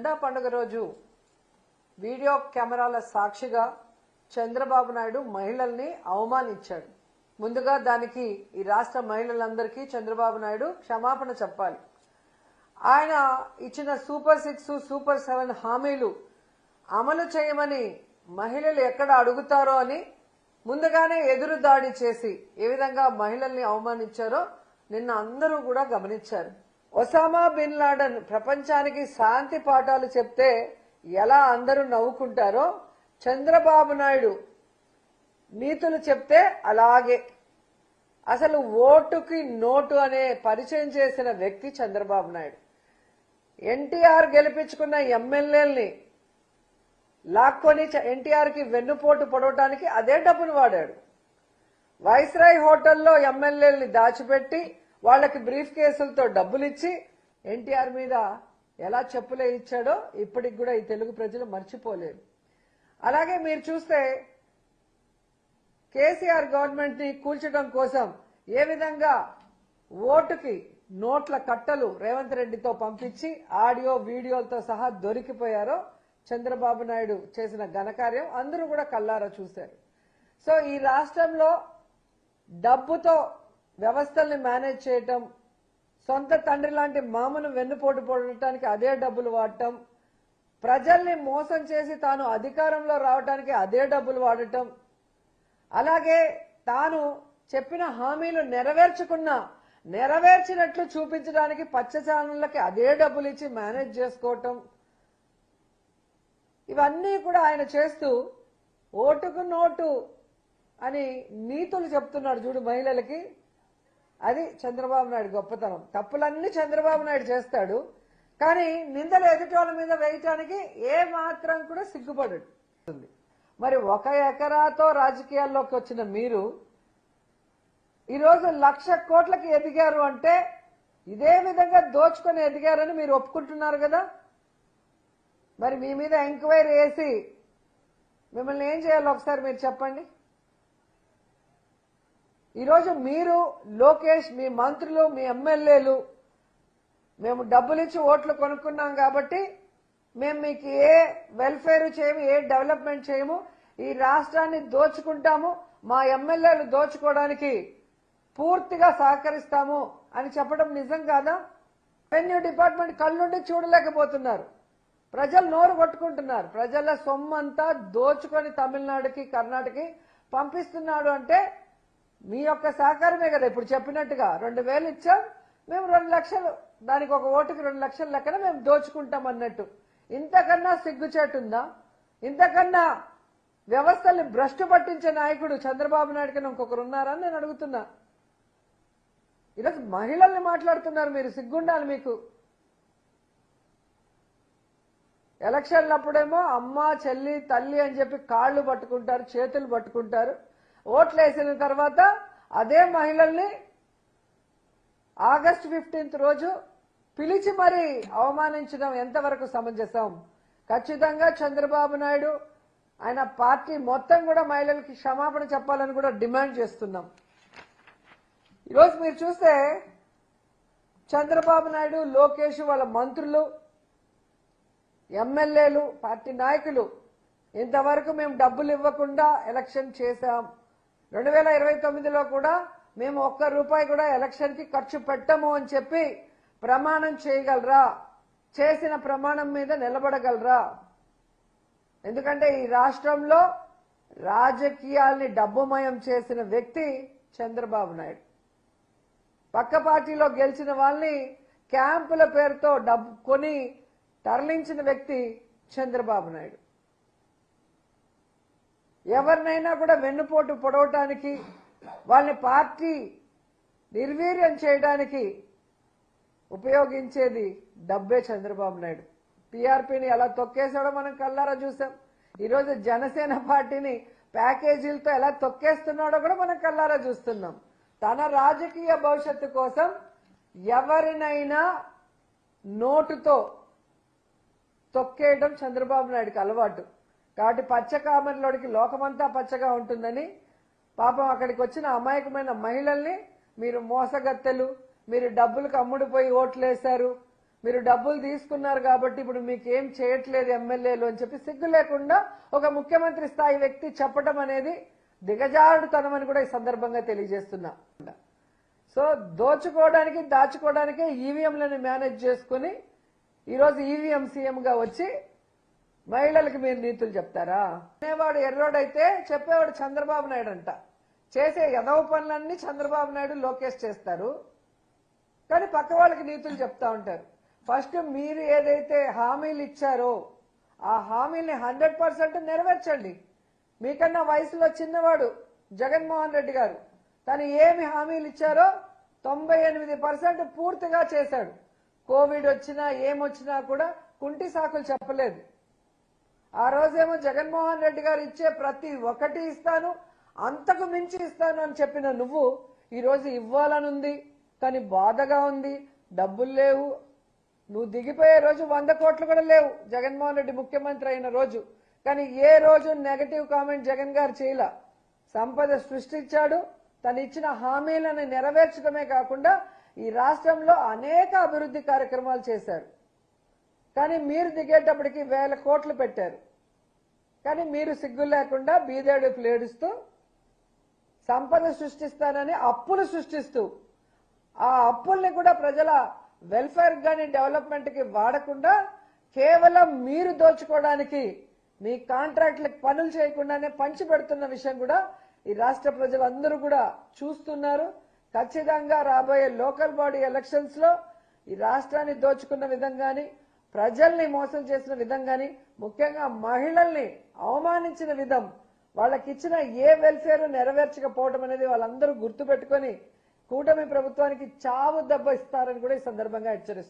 జెండా పండుగ రోజు వీడియో కెమెరాల సాక్షిగా చంద్రబాబు నాయుడు మహిళల్ని అవమానించాడు. ముందుగా దానికి ఈ రాష్ట్ర మహిళలందరికీ చంద్రబాబు నాయుడు క్షమాపణ చెప్పాలి. ఆయన ఇచ్చిన సూపర్ 6, సూపర్ 7 హామీలు అమలు చేయమని మహిళలు ఎక్కడ అడుగుతారో అని ముందుగానే ఎదురు దాడి చేసి ఏ విధంగా మహిళల్ని అవమానించారో నిన్న అందరూ కూడా గమనించారు. ఒసామా బిన్ లాడెన్ ప్రపంచానికి శాంతి పాఠాలు చెప్తే ఎలా అందరూ నవ్వుకుంటారో చంద్రబాబు నాయుడు నీతులు చెప్తే అలాగే. అసలు ఓటుకి నోటు అనే పరిచయం చేసిన వ్యక్తి చంద్రబాబు నాయుడు. ఎన్టీఆర్ గెలిపించుకున్న ఎమ్మెల్యేల్ని లాక్కొని ఎన్టీఆర్ కి వెన్నుపోటు పొడవటానికి అదే డబ్బును వాడాడు. వైస్రాయ్ హోటల్లో ఎమ్మెల్యేల్ని దాచిపెట్టి వాళ్ళకి బ్రీఫ్ కేసులతో డబ్బులిచ్చి ఎన్టీఆర్ మీద ఎలా చెప్పులే ఇచ్చాడో ఇప్పటికి కూడా ఈ తెలుగు ప్రజలు మర్చిపోలేరు. అలాగే మీరు చూస్తే కేసీఆర్ గవర్నమెంట్ ని కూల్చడం కోసం ఏ విధంగా ఓటుకి నోట్ల కట్టలు రేవంత్ రెడ్డితో పంపించి ఆడియో వీడియోలతో సహా దొరికిపోయారో చంద్రబాబు నాయుడు చేసిన ఘనకార్యం అందరూ కూడా కళ్ళారా చూశారు. సో ఈ రాష్ట్రంలో డబ్బుతో వ్యవస్థల్ని మేనేజ్ చేయటం, సొంత తండ్రి లాంటి మామను వెన్నుపోటు పొడటానికి అదే డబ్బులు వాడటం, ప్రజల్ని మోసం చేసి తాను అధికారంలో రావడానికి అదే డబ్బులు వాడటం, అలాగే తాను చెప్పిన హామీలు నెరవేర్చినట్లు చూపించడానికి పచ్చ ఛానళ్లకి అదే డబ్బులు ఇచ్చి మేనేజ్ చేసుకోవటం, ఇవన్నీ కూడా ఆయన చేస్తూ ఓటుకు నోటు అని నీతులు చెప్తున్నాడు చూడు మహిళలకి. అది చంద్రబాబు నాయుడు గొప్పతనం. తప్పులన్నీ చంద్రబాబు నాయుడు చేస్తాడు, కానీ నిందలు ఎదుటి వాళ్ళ మీద వేయటానికి ఏ మాత్రం కూడా సిగ్గుపడడు. మరి 1 ఎకరాతో రాజకీయాల్లోకి వచ్చిన మీరు ఈరోజు 1,00,000 కోట్లకి ఎదిగారు అంటే ఇదే విధంగా దోచుకొని ఎదిగారని మీరు ఒప్పుకుంటున్నారు కదా. మరి మీ మీద ఎంక్వైరీ వేసి మిమ్మల్ని ఏం చేయాలో ఒకసారి మీరు చెప్పండి. ఈరోజు మీరు, లోకేష్, మీ మంత్రులు, మీ ఎమ్మెల్యేలు మేము డబ్బులిచ్చి ఓట్లు కొనుక్కున్నాం కాబట్టి మేము మీకు ఏ వెల్ఫేర్ చేయము, ఏ డెవలప్మెంట్ చేయము, ఈ రాష్ట్రాన్ని దోచుకుంటాము, మా ఎమ్మెల్యేలు దోచుకోవడానికి పూర్తిగా సహకరిస్తాము అని చెప్పడం నిజం కాదా? రెవెన్యూ డిపార్ట్మెంట్ కళ్ళుండి చూడలేకపోతున్నారు. ప్రజలు నోరు కొట్టుకుంటున్నారు. ప్రజల సొమ్మంతా దోచుకొని తమిళనాడుకి, కర్ణాటకకి పంపిస్తున్నాడు అంటే మీ యొక్క సహకారమే కదా. ఇప్పుడు చెప్పినట్టుగా 2,000 ఇచ్చాం, మేము 2 లక్షలు, దానికి ఒక ఓటుకి 2 లక్షల లెక్కన మేము దోచుకుంటాం అన్నట్టు. ఇంతకన్నా సిగ్గుచేటుందా? ఇంతకన్నా వ్యవస్థల్ని భ్రష్టు పట్టించే నాయకుడు చంద్రబాబు నాయుడు కన్నా ఇంకొకరు ఉన్నారా అని నేను అడుగుతున్నా. ఈరోజు మహిళల్ని మాట్లాడుతున్నారు మీరు, సిగ్గుండాలి మీకు. ఎలక్షన్లప్పుడేమో అమ్మ, చెల్లి, తల్లి అని చెప్పి కాళ్ళు పట్టుకుంటారు, చేతులు పట్టుకుంటారు. ఓట్లు వేసిన తర్వాత అదే మహిళల్ని ఆగస్టు 15th రోజు పిలిచి మరీ అవమానించడం ఎంతవరకు సమంజసం? ఖచ్చితంగా చంద్రబాబు నాయుడు, ఆయన పార్టీ మొత్తం కూడా మహిళలకి క్షమాపణ చెప్పాలని కూడా డిమాండ్ చేస్తున్నాం. ఈరోజు మీరు చూస్తే చంద్రబాబు నాయుడు, లోకేష్, వాళ్ళ మంత్రులు, ఎమ్మెల్యేలు, పార్టీ నాయకులు ఇంతవరకు మేము డబ్బులు ఇవ్వకుండా ఎలక్షన్ చేశాం, 2029లో కూడా మేము ₹1 కూడా ఎలక్షన్ కి ఖర్చు పెట్టము అని చెప్పి ప్రమాణం చేయగలరా? చేసిన ప్రమాణం మీద నిలబడగలరా? ఎందుకంటే ఈ రాష్ట్రంలో రాజకీయాల్ని డబ్బుమయం చేసిన వ్యక్తి చంద్రబాబు నాయుడు. పక్క పార్టీలో గెలిచిన వాళ్ళని క్యాంపుల పేరుతో డబ్బు కొని తరలించిన వ్యక్తి చంద్రబాబు నాయుడు. ఎవరినైనా కూడా వెన్నుపోటు పొడవటానికి, వాళ్ళని పార్టీ నిర్వీర్యం చేయడానికి ఉపయోగించేది డబ్బే చంద్రబాబు నాయుడు. పీఆర్పీని ఎలా తొక్కేసాడో మనం కళ్ళారా చూసాం. ఈరోజు జనసేన పార్టీని ప్యాకేజీలతో ఎలా తొక్కేస్తున్నాడో కూడా మనం కళ్ళారా చూస్తున్నాం. తన రాజకీయ భవిష్యత్తు కోసం ఎవరినైనా నోటుతో తొక్కేయడం చంద్రబాబు నాయుడుకి అలవాటు. కాబట్టి పచ్చ కామెర్లోడికి లోకమంతా పచ్చగా ఉంటుందని పాపం అక్కడికి వచ్చిన అమాయకమైన మహిళల్ని మీరు మోసగత్తెలు, మీరు డబ్బులకు అమ్ముడుపోయి ఓట్లేశారు, మీరు డబ్బులు తీసుకున్నారు కాబట్టి ఇప్పుడు మీకు ఏం చేయట్లేదు ఎమ్మెల్యేలు అని చెప్పి సిగ్గు లేకుండా ఒక ముఖ్యమంత్రి స్థాయి వ్యక్తి చెప్పడం అనేది దిగజారుడుతనమని కూడా ఈ సందర్భంగా తెలియజేస్తున్నా. సో దోచుకోవడానికి దాచుకోవడానికే ఈవీఎంలను మేనేజ్ చేసుకుని ఈరోజు ఈవీఎం సీఎంగా వచ్చి మహిళలకు మీరు నీతులు చెప్తారా? అనేవాడు ఎర్రోడైతే చెప్పేవాడు చంద్రబాబు నాయుడు అంట. చేసే ఎదవ పనులన్నీ చంద్రబాబు నాయుడు లోకేష్ చేస్తారు, కానీ పక్క వాళ్ళకి నీతులు చెప్తా ఉంటారు. ఫస్ట్ మీరు ఏదైతే హామీలు ఇచ్చారో ఆ హామీల్ని 100% నెరవేర్చండి. మీకన్నా వయసులో చిన్నవాడు జగన్మోహన్ రెడ్డి గారు. తను ఏమి హామీలు ఇచ్చారో 98% పూర్తిగా చేశాడు. కోవిడ్ వచ్చినా ఏమొచ్చినా కూడా కుంటి సాకులు చెప్పలేదు. ఆ రోజేమో జగన్మోహన్ రెడ్డి గారు ఇచ్చే ప్రతి ఒక్కటి ఇస్తాను, అంతకు మించి ఇస్తాను అని చెప్పిన నువ్వు ఈరోజు ఇవ్వాలనుంది, కానీ బాధగా ఉంది, డబ్బులు లేవు. నువ్వు దిగిపోయే రోజు 100 కోట్లు కూడా లేవు జగన్మోహన్ రెడ్డి ముఖ్యమంత్రి అయిన రోజు. కానీ ఏ రోజు నెగటివ్ కామెంట్ జగన్ గారు చేయలా. సంపద సృష్టించాడు, తను ఇచ్చిన హామీలను నెరవేర్చడమే కాకుండా ఈ రాష్ట్రంలో అనేక అభివృద్ధి కార్యక్రమాలు చేశారు. కానీ మీరు దిగేటప్పటికి 1000 కోట్లు పెట్టారు. కానీ మీరు సిగ్గు లేకుండా బీదేడుపులు ఏడుస్తూ సంపద సృష్టిస్తానని అప్పులు సృష్టిస్తూ ఆ అప్పుల్ని కూడా ప్రజల వెల్ఫేర్ గాని డెవలప్మెంట్ కి వాడకుండా కేవలం మీరు దోచుకోవడానికి మీ కాంట్రాక్ట్లకు పనులు చేయకుండానే పంచి పెడుతున్న విషయం కూడా ఈ రాష్ట్ర ప్రజలందరూ కూడా చూస్తున్నారు. ఖచ్చితంగా రాబోయే లోకల్ బాడీ ఎలక్షన్స్ లో ఈ రాష్ట్రాన్ని దోచుకున్న విధంగాని, ప్రజల్ని మోసం చేసిన విధంగాని, ముఖ్యంగా మహిళల్ని అవమానించిన విధం, వాళ్ళకిచ్చిన ఏ వెల్ఫేర్ నెరవేర్చకపోవడం అనేది వాళ్ళందరూ గుర్తుపెట్టుకొని కూటమి ప్రభుత్వానికి చావు దెబ్బ ఇస్తారని కూడా ఈ సందర్భంగా హెచ్చరిస్తున్నారు.